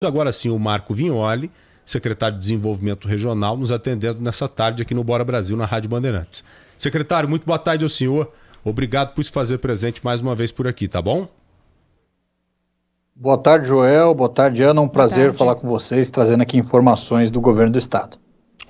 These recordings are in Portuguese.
Agora sim, o Marco Vignoli, secretário de Desenvolvimento Regional, nos atendendo nessa tarde aqui no Bora Brasil, na Rádio Bandeirantes. Secretário, muito boa tarde ao senhor. Obrigado por se fazer presente mais uma vez por aqui, tá bom? Boa tarde, Joel. Boa tarde, Ana. Um prazer falar com vocês, trazendo aqui informações do governo do estado.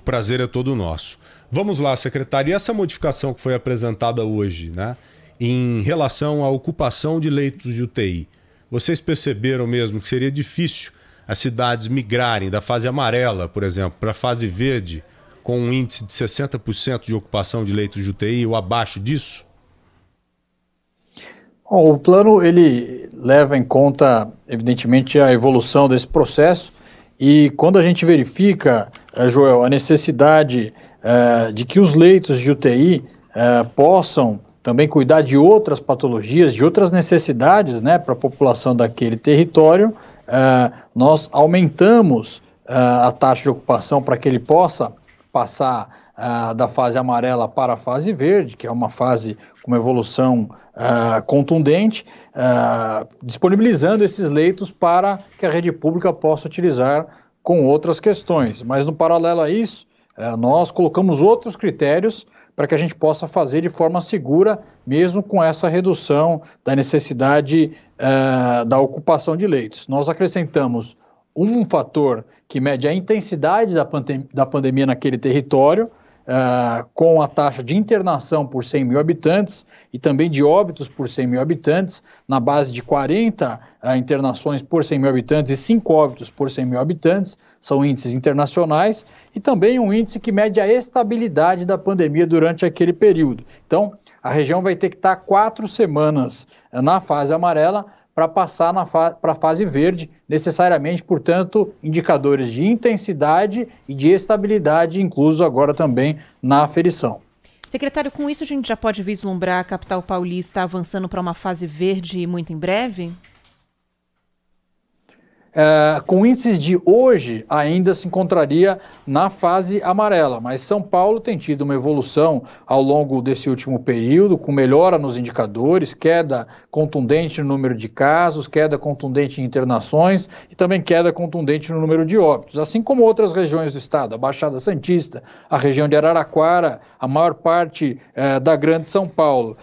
O prazer é todo nosso. Vamos lá, secretário. E essa modificação que foi apresentada hoje, né, em relação à ocupação de leitos de UTI, vocês perceberam mesmo que seria difícil as cidades migrarem da fase amarela, por exemplo, para a fase verde, com um índice de 60% de ocupação de leitos de UTI ou abaixo disso? Bom, o plano ele leva em conta, evidentemente, a evolução desse processo e quando a gente verifica, Joel, a necessidade de que os leitos de UTI possam também cuidar de outras patologias, de outras necessidades, né, para a população daquele território, nós aumentamos a taxa de ocupação para que ele possa passar da fase amarela para a fase verde, que é uma fase com uma evolução contundente, disponibilizando esses leitos para que a rede pública possa utilizar com outras questões. Mas no paralelo a isso, nós colocamos outros critérios para que a gente possa fazer de forma segura, mesmo com essa redução da necessidade da ocupação de leitos. Nós acrescentamos um fator que mede a intensidade da pandemia naquele território, com a taxa de internação por 100 mil habitantes e também de óbitos por 100 mil habitantes, na base de 40 internações por 100 mil habitantes e 5 óbitos por 100 mil habitantes, são índices internacionais, e também um índice que mede a estabilidade da pandemia durante aquele período. Então, a região vai ter que estar 4 semanas na fase amarela para passar para a fase verde, necessariamente, portanto, indicadores de intensidade e de estabilidade, incluso agora também na aferição. Secretário, com isso a gente já pode vislumbrar a capital paulista avançando para uma fase verde muito em breve? Com índices de hoje, ainda se encontraria na fase amarela, mas São Paulo tem tido uma evolução ao longo desse último período, com melhora nos indicadores, queda contundente no número de casos, queda contundente em internações e também queda contundente no número de óbitos, assim como outras regiões do estado, a Baixada Santista, a região de Araraquara, a maior parte da Grande São Paulo.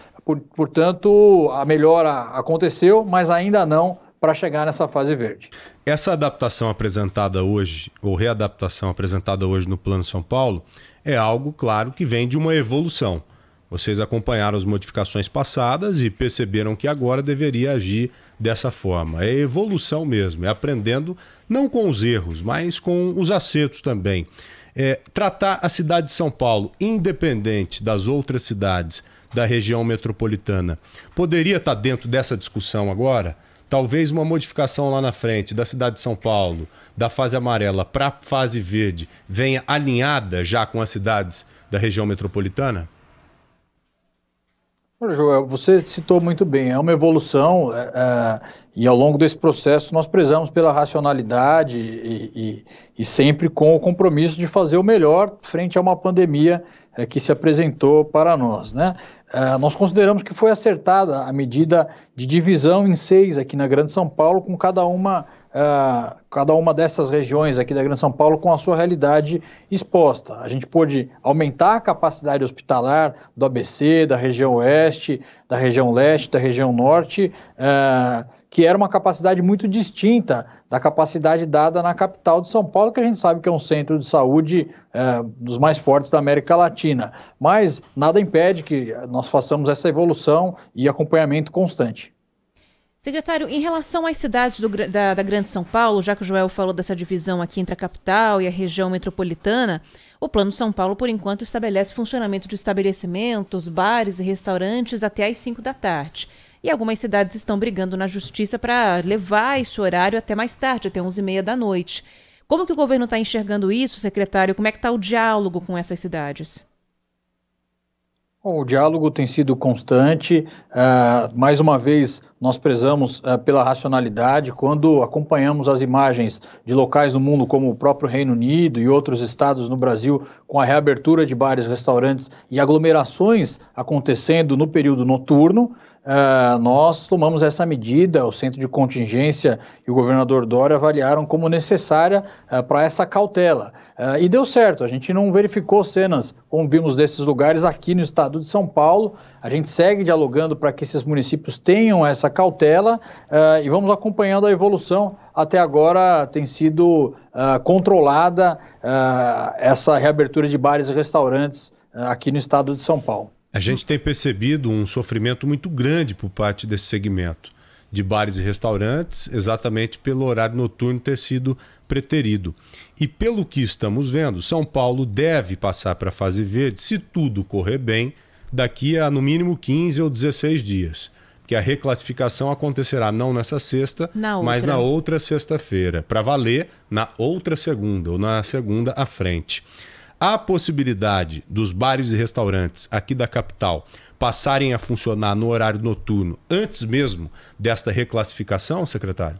Portanto, a melhora aconteceu, mas ainda não para chegar nessa fase verde. Essa adaptação apresentada hoje, ou readaptação apresentada hoje no Plano São Paulo, é algo, claro, que vem de uma evolução. Vocês acompanharam as modificações passadas e perceberam que agora deveria agir dessa forma. É evolução mesmo, é aprendendo não com os erros, mas com os acertos também. Tratar a cidade de São Paulo, independente das outras cidades da região metropolitana, poderia estar dentro dessa discussão agora? Talvez uma modificação lá na frente da cidade de São Paulo, da fase amarela para a fase verde, venha alinhada já com as cidades da região metropolitana? Olha, Joel, você citou muito bem, é uma evolução e ao longo desse processo nós prezamos pela racionalidade e sempre com o compromisso de fazer o melhor frente a uma pandemia que se apresentou para nós, né? Nós consideramos que foi acertada a medida de divisão em 6 aqui na Grande São Paulo, com cada uma dessas regiões aqui da Grande São Paulo com a sua realidade exposta. A gente pôde aumentar a capacidade hospitalar do ABC, da região oeste, da região leste, da região norte, que era uma capacidade muito distinta da capacidade dada na capital de São Paulo, que a gente sabe que é um centro de saúde dos mais fortes da América Latina. Mas nada impede que nós façamos essa evolução e acompanhamento constante. Secretário, em relação às cidades da Grande São Paulo, já que o Joel falou dessa divisão aqui entre a capital e a região metropolitana, o Plano São Paulo, por enquanto, estabelece funcionamento de estabelecimentos, bares e restaurantes até às 5 da tarde. E algumas cidades estão brigando na justiça para levar esse horário até mais tarde, até 11h30 da noite. Como que o governo está enxergando isso, secretário? Como é que está o diálogo com essas cidades? O diálogo tem sido constante, mais uma vez nós prezamos pela racionalidade. Quando acompanhamos as imagens de locais no mundo como o próprio Reino Unido e outros estados no Brasil com a reabertura de bares, restaurantes e aglomerações acontecendo no período noturno, nós tomamos essa medida, o Centro de Contingência e o governador Dória avaliaram como necessária para essa cautela. E deu certo, a gente não verificou cenas como vimos desses lugares aqui no estado de São Paulo. A gente segue dialogando para que esses municípios tenham essa cautela e vamos acompanhando a evolução. Até agora tem sido controlada essa reabertura de bares e restaurantes aqui no estado de São Paulo. A gente tem percebido um sofrimento muito grande por parte desse segmento de bares e restaurantes, exatamente pelo horário noturno ter sido preterido. E pelo que estamos vendo, São Paulo deve passar para a fase verde, se tudo correr bem, daqui a no mínimo 15 ou 16 dias. Porque a reclassificação acontecerá não nessa sexta, mas na outra sexta-feira, para valer na outra segunda ou na segunda à frente. Há a possibilidade dos bares e restaurantes aqui da capital passarem a funcionar no horário noturno antes mesmo desta reclassificação, secretário?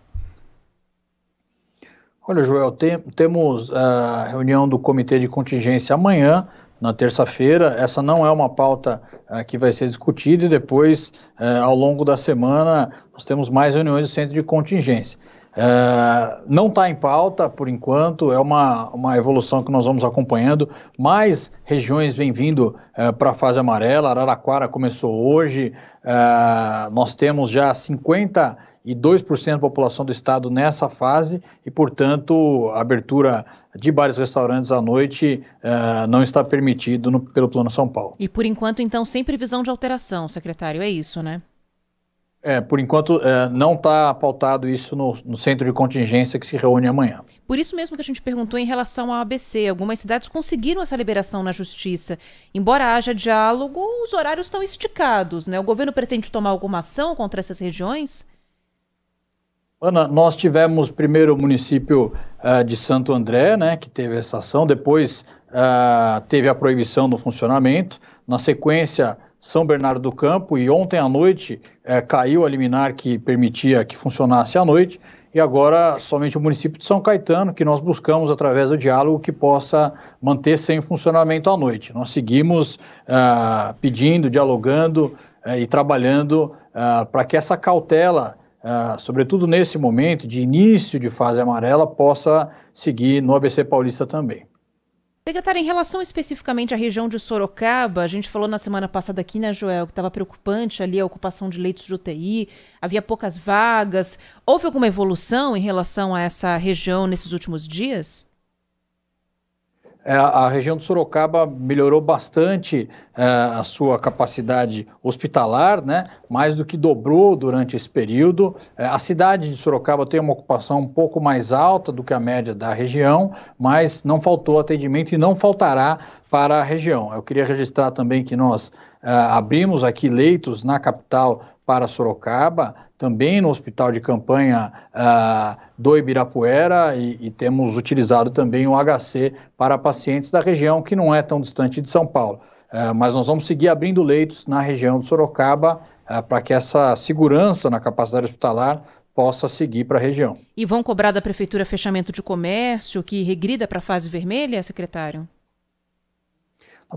Olha, Joel, temos a reunião do Comitê de Contingência amanhã, na terça-feira. Essa não é uma pauta que vai ser discutida e depois, ao longo da semana, nós temos mais reuniões do Centro de Contingência. Não está em pauta, por enquanto, é uma evolução que nós vamos acompanhando. Mais regiões vêm vindo para a fase amarela. Araraquara começou hoje, nós temos já 52% da população do estado nessa fase e, portanto, a abertura de bares e restaurantes à noite não está permitido pelo Plano São Paulo. E, por enquanto, então, sem previsão de alteração, secretário, é isso, né? Por enquanto, não está pautado isso no Centro de Contingência que se reúne amanhã. Por isso mesmo que a gente perguntou em relação ao ABC. Algumas cidades conseguiram essa liberação na Justiça. Embora haja diálogo, os horários estão esticados, né? O governo pretende tomar alguma ação contra essas regiões? Ana, nós tivemos primeiro o município de Santo André, né, que teve essa ação, depois teve a proibição do funcionamento, na sequência São Bernardo do Campo, e ontem à noite caiu a liminar que permitia que funcionasse à noite, e agora somente o município de São Caetano, que nós buscamos através do diálogo que possa manter sem funcionamento à noite. Nós seguimos pedindo, dialogando e trabalhando para que essa cautela, sobretudo nesse momento de início de fase amarela, possa seguir no ABC Paulista também. Secretário, em relação especificamente à região de Sorocaba, a gente falou na semana passada aqui, né, Joel, que estava preocupante ali a ocupação de leitos de UTI, havia poucas vagas. Houve alguma evolução em relação a essa região nesses últimos dias? A região de Sorocaba melhorou bastante a sua capacidade hospitalar, né? Mais do que dobrou durante esse período. A cidade de Sorocaba tem uma ocupação um pouco mais alta do que a média da região, mas não faltou atendimento e não faltará para a região. Eu queria registrar também que nós abrimos aqui leitos na capital para Sorocaba, também no hospital de campanha do Ibirapuera e temos utilizado também o HC para pacientes da região que não é tão distante de São Paulo. Mas nós vamos seguir abrindo leitos na região de Sorocaba para que essa segurança na capacidade hospitalar possa seguir para a região. E vão cobrar da Prefeitura fechamento de comércio que regrida para a fase vermelha, secretário?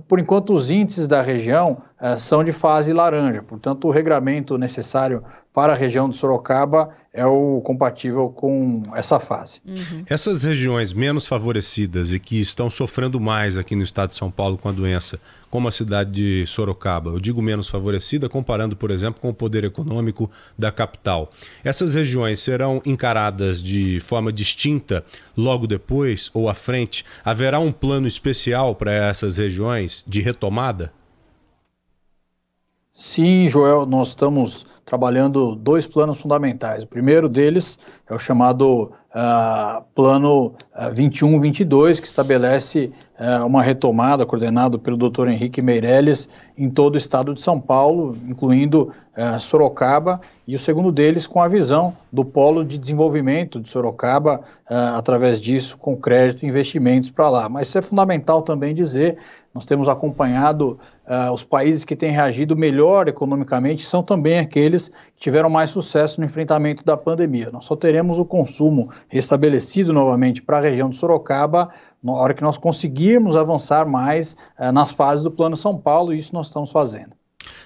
Por enquanto, os índices da região são de fase laranja, portanto, o regramento necessário para a região de Sorocaba é o compatível com essa fase. Uhum. Essas regiões menos favorecidas e que estão sofrendo mais aqui no estado de São Paulo com a doença, como a cidade de Sorocaba, eu digo menos favorecida, comparando, por exemplo, com o poder econômico da capital. Essas regiões serão encaradas de forma distinta logo depois ou à frente? Haverá um plano especial para essas regiões de retomada? Sim, Joel, nós estamos trabalhando dois planos fundamentais. O primeiro deles é o chamado Plano 21-22, que estabelece uma retomada coordenado pelo Dr. Henrique Meirelles em todo o estado de São Paulo, incluindo Sorocaba, e o segundo deles com a visão do polo de desenvolvimento de Sorocaba, através disso, com crédito e investimentos para lá. Mas isso é fundamental também dizer, nós temos acompanhado os países que têm reagido melhor economicamente, são também aqueles que tiveram mais sucesso no enfrentamento da pandemia. Nós só teremos o consumo restabelecido novamente para a região de Sorocaba na hora que nós conseguirmos avançar mais nas fases do Plano São Paulo, e isso nós estamos fazendo.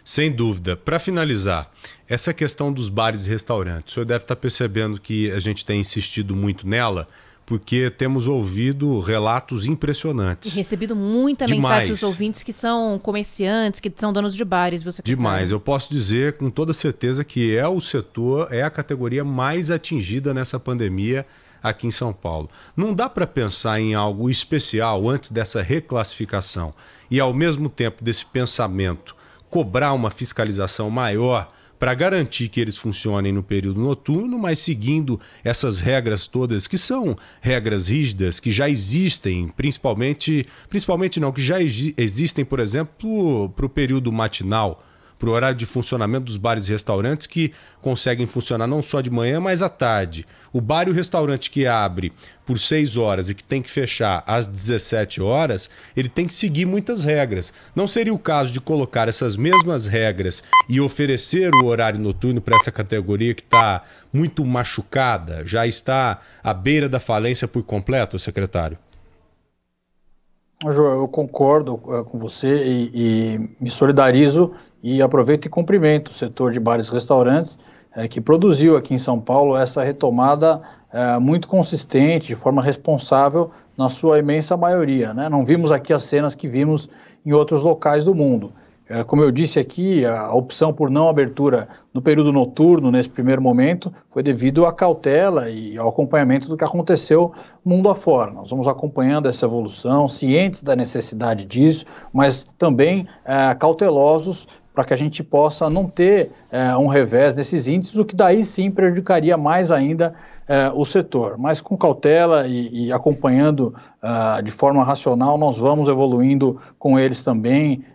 Sem dúvida. Para finalizar, essa questão dos bares e restaurantes, o senhor deve estar percebendo que a gente tem insistido muito nela, porque temos ouvido relatos impressionantes. E recebido muita mensagem dos ouvintes que são comerciantes, que são donos de bares, viu, secretário? Demais. Eu posso dizer com toda certeza que é o setor, é a categoria mais atingida nessa pandemia aqui em São Paulo. Não dá para pensar em algo especial antes dessa reclassificação e, ao mesmo tempo desse pensamento, cobrar uma fiscalização maior para garantir que eles funcionem no período noturno, mas seguindo essas regras todas, que são regras rígidas, que já existem, principalmente não, que já existem, por exemplo, para o período matinal, para o horário de funcionamento dos bares e restaurantes que conseguem funcionar não só de manhã, mas à tarde. O bar e o restaurante que abre por 6 horas e que tem que fechar às 17 horas, ele tem que seguir muitas regras. Não seria o caso de colocar essas mesmas regras e oferecer o horário noturno para essa categoria que está muito machucada, já está à beira da falência por completo, secretário? João, eu concordo com você e me solidarizo e aproveito e cumprimento o setor de bares e restaurantes que produziu aqui em São Paulo essa retomada muito consistente, de forma responsável, na sua imensa maioria, né? Não vimos aqui as cenas que vimos em outros locais do mundo. Como eu disse aqui, a opção por não abertura no período noturno, nesse primeiro momento, foi devido à cautela e ao acompanhamento do que aconteceu mundo afora. Nós vamos acompanhando essa evolução, cientes da necessidade disso, mas também cautelosos para que a gente possa não ter um revés desses índices, o que daí sim prejudicaria mais ainda o setor. Mas com cautela e acompanhando de forma racional, nós vamos evoluindo com eles também.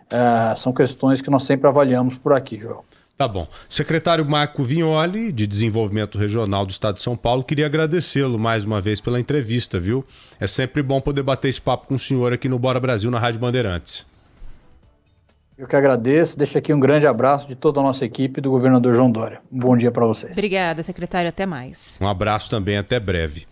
São questões que nós sempre avaliamos por aqui, João. Tá bom. Secretário Marco Vignoli, de Desenvolvimento Regional do Estado de São Paulo, queria agradecê-lo mais uma vez pela entrevista, viu? É sempre bom poder bater esse papo com o senhor aqui no Bora Brasil, na Rádio Bandeirantes. Eu que agradeço, deixo aqui um grande abraço de toda a nossa equipe do governador João Dória. Um bom dia para vocês. Obrigada, secretário, até mais. Um abraço também, até breve.